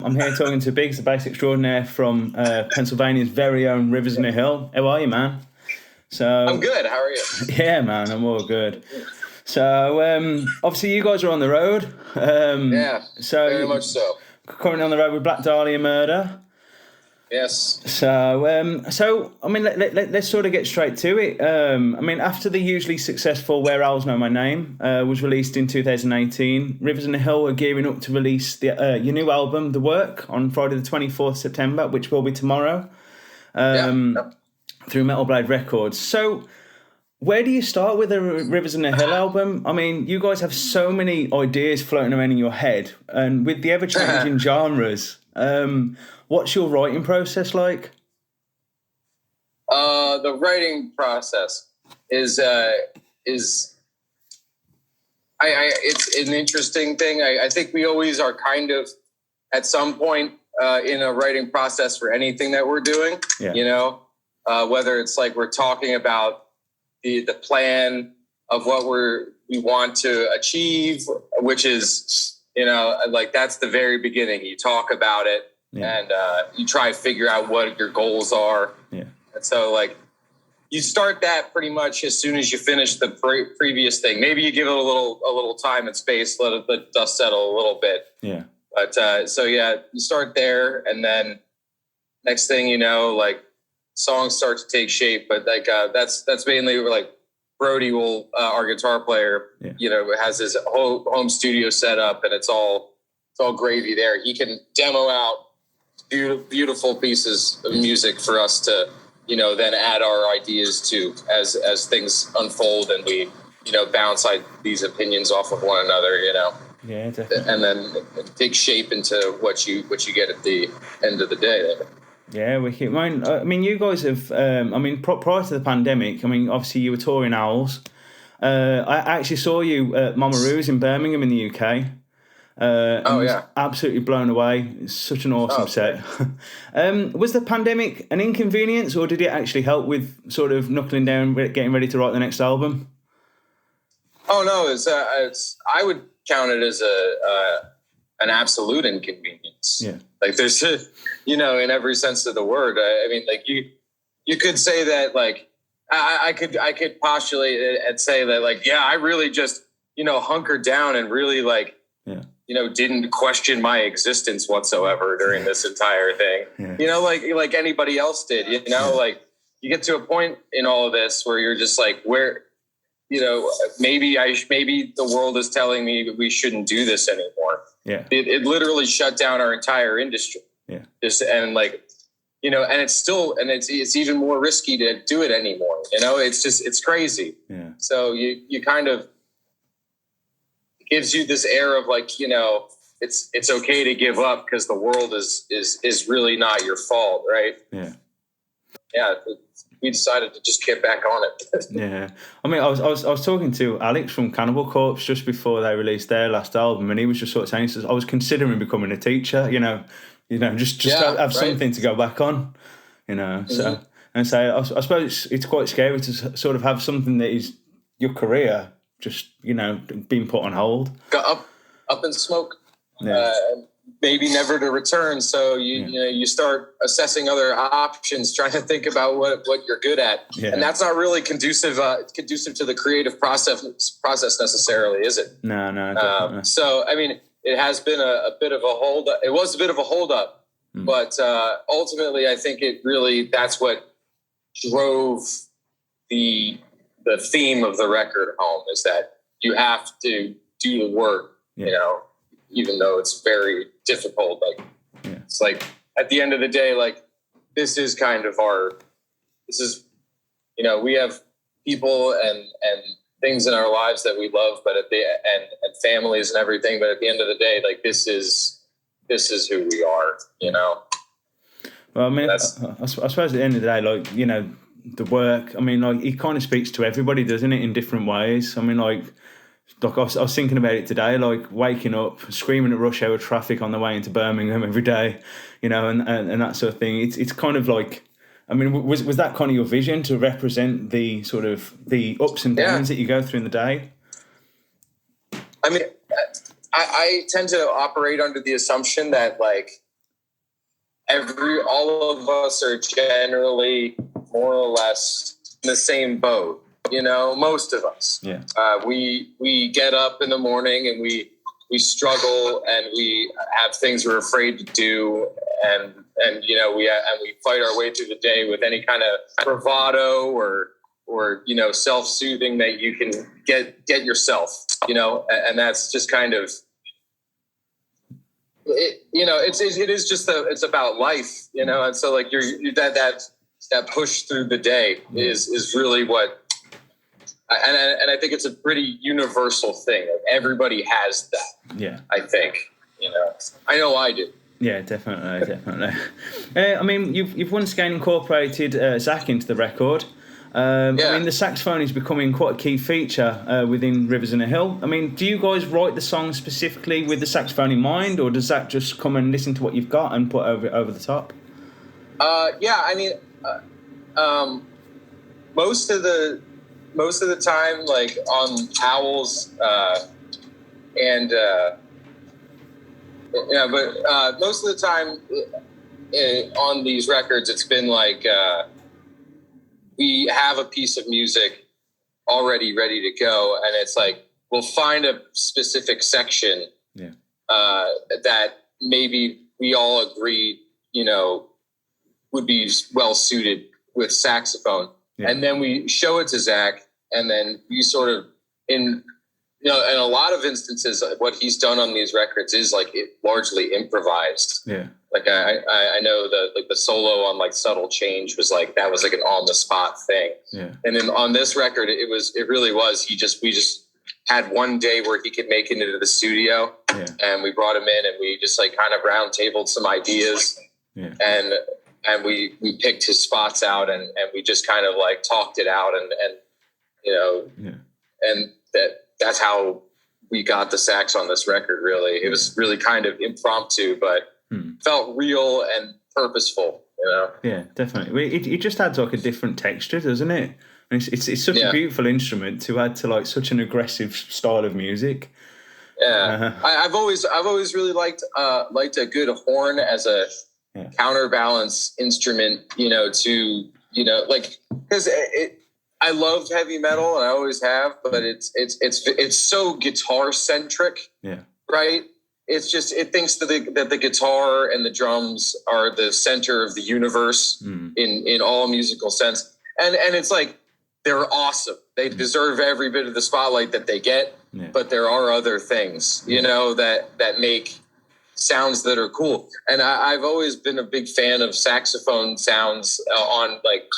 I'm here talking to Biggs, the bass extraordinaire from Pennsylvania's very own Rivers Nihil. How are you, man? I'm good. How are you? Yeah, man, I'm all good. So, obviously, you guys are on the road. Yeah, very much so. Currently on the road with Black Dahlia Murder. Yes. So I mean, let's sort of get straight to it. I mean, after the hugely successful "Where Owls Know My Name" was released in 2018, Rivers and the Hill are gearing up to release your new album, "The Work," on Friday the 24th September, which will be tomorrow, through Metal Blade Records. So, where do you start with the Rivers and the Hill album? I mean, you guys have so many ideas floating around in your head, and with the ever-changing genres. What's your writing process like? The writing process is it's an interesting thing. I think we always are kind of at some point in a writing process for anything that we're doing. Yeah. You know, whether it's like we're talking about the plan of what we want to achieve, which is, you know, like that's the very beginning. You talk about it. Yeah. And you try to figure out what your goals are. Yeah. And so, like, you start that pretty much as soon as you finish the previous thing. Maybe you give it a little time and space, let the dust settle a little bit. Yeah. But you start there, and then next thing you know, like, songs start to take shape. But like that's mainly like Brody our guitar player, you know, has his whole home studio set up, and it's all gravy there. He can demo out beautiful pieces of music for us to, you know, then add our ideas to as things unfold, and we, you know, bounce these opinions off of one another, you know. Yeah, definitely. And then it takes shape into what you get at the end of the day. Yeah, I mean, you guys have. I mean, prior to the pandemic, I mean, obviously you were touring Owls. I actually saw you at Mama Roo's in Birmingham in the UK. Absolutely blown away. It's such an awesome set. Was the pandemic an inconvenience, or did it actually help with sort of knuckling down, getting ready to write the next album? Oh no, it's I would count it as an absolute inconvenience. Yeah, like there's you know, in every sense of the word. I mean, like you could say that, like I could postulate it and say that, like, yeah, I really just, you know, hunkered down and really, like, you know, didn't question my existence whatsoever during this entire thing. Yeah. You know, like anybody else did, you know, like you get to a point in all of this where you're just like, where, you know, maybe the world is telling me that we shouldn't do this anymore. Yeah. It literally shut down our entire industry. Yeah. And like, you know, and it's even more risky to do it anymore. You know, it's crazy. Yeah. So you kind of, gives you this air of, like, you know, it's okay to give up because the world is really not your fault, right? Yeah. Yeah, we decided to just get back on it. Yeah, I mean, I was talking to Alex from Cannibal Corpse just before they released their last album, and he was just sort of saying, he says, I was considering becoming a teacher, you know, just have something to go back on, you know. So and so I suppose it's quite scary to sort of have something that is your career just, you know, being put on hold. Go up in smoke. Yeah. Maybe never to return. So you know, you start assessing other options, trying to think about what you're good at, and that's not really conducive to the creative process necessarily, is it? No. So I mean, it has been a bit of a hold. It was a bit of a hold up, but ultimately, I think that's what drove the theme of the record home, is that you have to do the work, you know, even though it's very difficult. Like, it's like, at the end of the day, like, this is kind of you know, we have people and things in our lives that we love, but and families and everything. But at the end of the day, like, this is who we are, you know? Well, I mean, I suppose at the end of the day, like, you know, the work, I mean, like, it kind of speaks to everybody, doesn't it, in different ways? I mean, like I was thinking about it today, like waking up, screaming at rush hour traffic on the way into Birmingham every day, you know, and that sort of thing. It's kind of like, I mean, was that kind of your vision, to represent the sort of the ups and downs that you go through in the day? I mean, I tend to operate under the assumption that, like, all of us are generally more or less in the same boat. Most of us. Yeah. We get up in the morning and we struggle and we have things we're afraid to do, and we fight our way through the day with any kind of bravado or self-soothing that you can get yourself, and that's just kind of it. It's about life, and so like that push through the day is really what. And I think it's a pretty universal thing. Like everybody has that. Yeah. I think, I know I do. Yeah, definitely. I mean, you've once again incorporated Zach into the record. I mean, the saxophone is becoming quite a key feature within Rivers and a Hill. I mean, do you guys write the songs specifically with the saxophone in mind, or does Zach just come and listen to what you've got and put over the top? I mean, most of the time, like on Owls, but most of the time on these records, it's been like we have a piece of music already ready to go, and it's like we'll find a specific section that maybe we all agree, would be well suited with saxophone. Yeah. And then we show it to Zach, and then we sort of, in a lot of instances, what he's done on these records is like largely improvised. Yeah. Like I know the solo on like Subtle Change was like, that was like an on the spot thing. Yeah. And then on this record, it really was, we just had one day where he could make it into the studio, and we brought him in and we just like kind of round tabled some ideas. Yeah. And we picked his spots out and we just kind of like talked it out and that's how we got the sax on this record. Really, it was really kind of impromptu, but felt real and purposeful. Yeah, definitely. It just adds like a different texture, doesn't it? And it's such a beautiful instrument to add to like such an aggressive style of music. Yeah, I've always really liked a good horn as a counterbalance instrument, because I loved heavy metal and I always have, but it's so guitar centric. Yeah. Right. It's just, it thinks that the guitar and the drums are the center of the universe in all musical sense. And it's like, they're awesome. They deserve every bit of the spotlight that they get, but there are other things, that make sounds that are cool. And I've always been a big fan of saxophone sounds on like,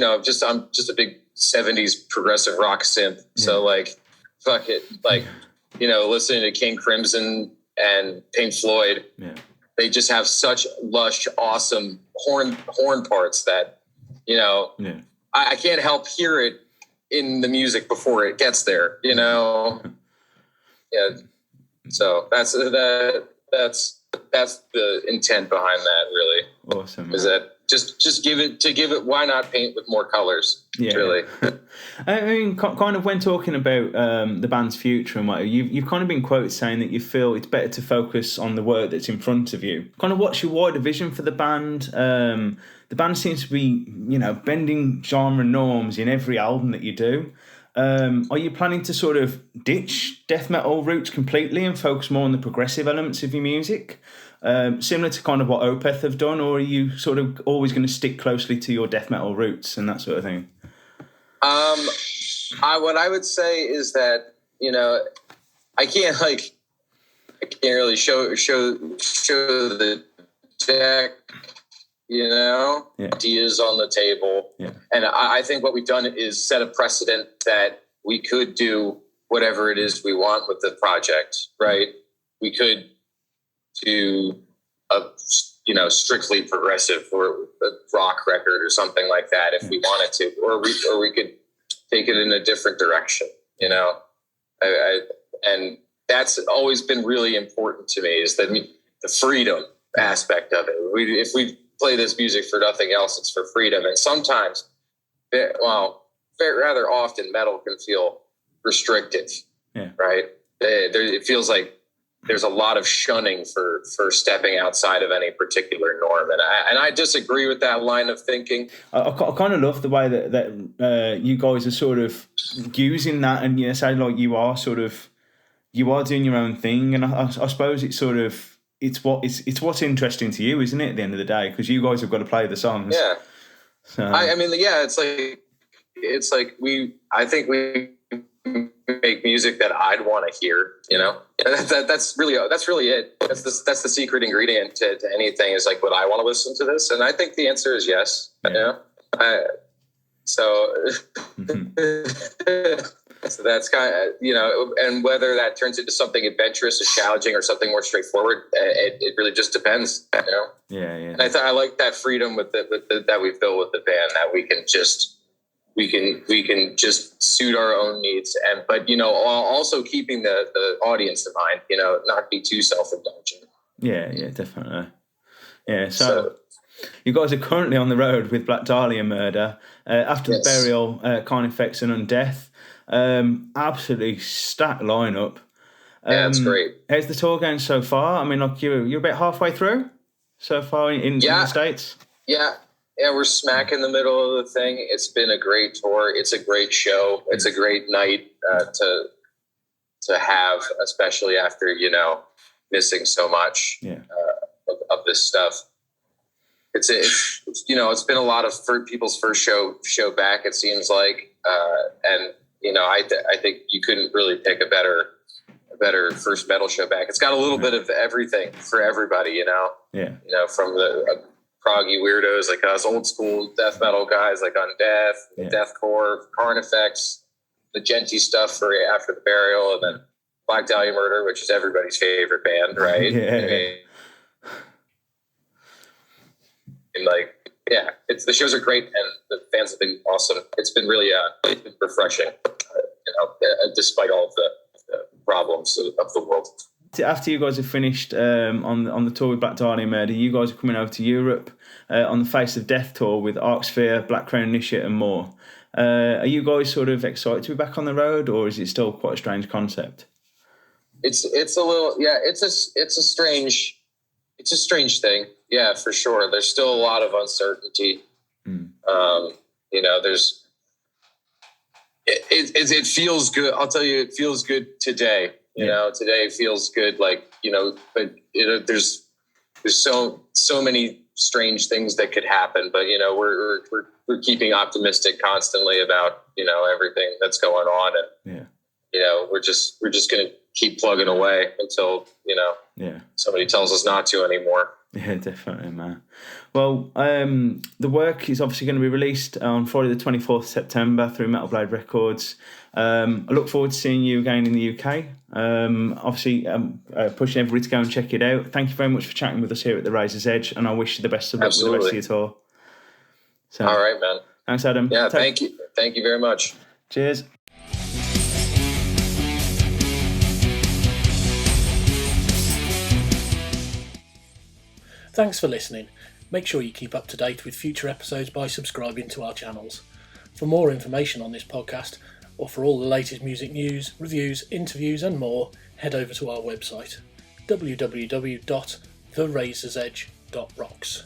I'm just a big 70s progressive rock synth. So like, fuck it. Like, listening to King Crimson and Pink Floyd, they just have such lush, awesome horn parts that, I can't help hear it in the music before it gets there, Yeah. So that's the intent behind that, really. Awesome. Is that just give it, why not paint with more colors? Yeah. Really. I mean, kind of when talking about the band's future and what you've kind of been quoted saying that you feel it's better to focus on the work that's in front of you. Kind of what's your wider vision for the band? The band seems to be, bending genre norms in every album that you do. Are you planning to sort of ditch death metal roots completely and focus more on the progressive elements of your music? Similar to kind of what Opeth have done, or are you sort of always going to stick closely to your death metal roots and that sort of thing? What I would say is that, I can't really show the deck, ideas on the table. Yeah. And I think what we've done is set a precedent that we could do whatever it is we want with the project, right? We could do a strictly progressive or a rock record or something like that if we wanted to, or we could take it in a different direction, and that's always been really important to me, is that the freedom aspect of it. If we play this music for nothing else, it's for freedom. And sometimes, rather often, metal can feel restrictive, right? It feels like there's a lot of shunning for stepping outside of any particular norm, and I disagree with that line of thinking. I kind of love the way that you guys are sort of using that, and you say like you are doing your own thing, and I suppose it's sort of it's what's interesting to you, isn't it? At the end of the day, because you guys have got to play the songs. Yeah. So. I mean, yeah, it's like I think we make music that I'd want to hear, that's really it. That's the secret ingredient to anything, is like, would I want to listen to this? And I think the answer is yes. Yeah. So that's kind of, and whether that turns into something adventurous or challenging or something more straightforward, it really just depends, Yeah. And I like that freedom that we've built with the band, that we can just suit our own needs, but also keeping the audience in mind, not be too self-indulgent. Yeah, definitely. Yeah, so you guys are currently on the road with Black Dahlia Murder, After the Burial, Kind Effects and Undeath. Absolutely stacked lineup. Yeah, it's great. How's the tour going so far? I mean, like you're about halfway through so far in the States? Yeah, we're smack in the middle of the thing. It's been a great tour. It's a great show. It's a great night to have, especially after, missing so much of this stuff. It's been a lot of people's first show back, it seems like, and I think you couldn't really pick a better first metal show back. It's got a little bit of everything for everybody, from the proggy weirdos like us, old school death metal guys like Undeath, Deathcore, Carn Effects, the genty stuff for After the Burial, and then Black Dahlia Murder, which is everybody's favorite band, right? The shows are great, and the fans have been awesome. It's been really it's been refreshing, despite all of the problems of the world. After you guys have finished on the tour with Black Dahlia Murder, you guys are coming over to Europe on the Face of Death tour with Archsphere, Black Crown Initiate and more. Are you guys sort of excited to be back on the road, or is it still quite a strange concept? It's a little, it's a strange thing. Yeah, for sure. There's still a lot of uncertainty. It feels good. I'll tell you, it feels good today. Today feels good. But there's so many strange things that could happen. But we're keeping optimistic constantly about everything that's going on, and we're just gonna keep plugging away until somebody tells us not to anymore. Yeah, definitely, man. Well, the work is obviously going to be released on Friday the 24th September through Metal Blade Records. I look forward to seeing you again in the UK. Obviously, pushing everybody to go and check it out. Thank you very much for chatting with us here at the Razor's Edge, and I wish you the best of luck with the rest of your tour. So, all right, man. Thanks, Adam. Yeah, thank you. Thank you very much. Cheers. Thanks for listening. Make sure you keep up to date with future episodes by subscribing to our channels. For more information on this podcast, or for all the latest music news, reviews, interviews and more, head over to our website, www.therazorsedge.rocks.